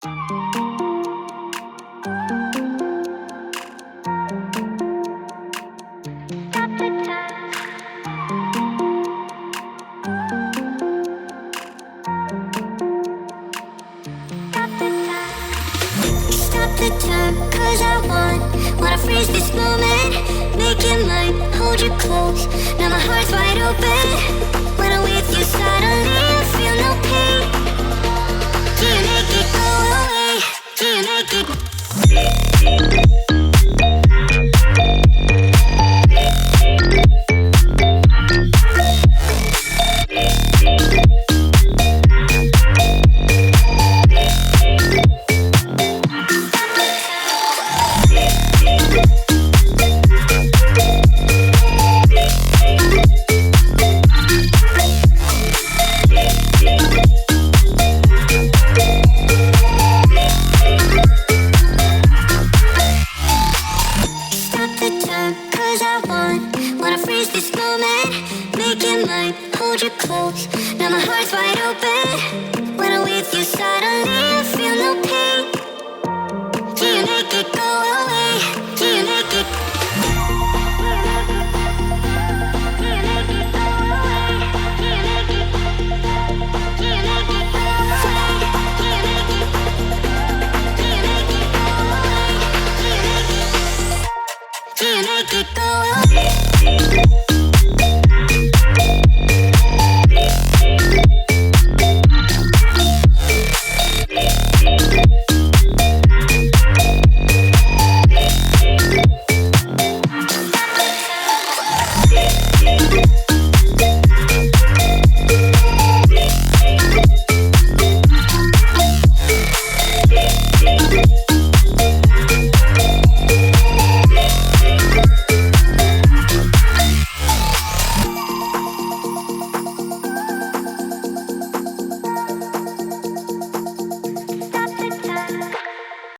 The time, cause I wanna freeze this moment. Make it mine, hold you close. Now my heart's wide open. When I'm with you, suddenly I feel no pain.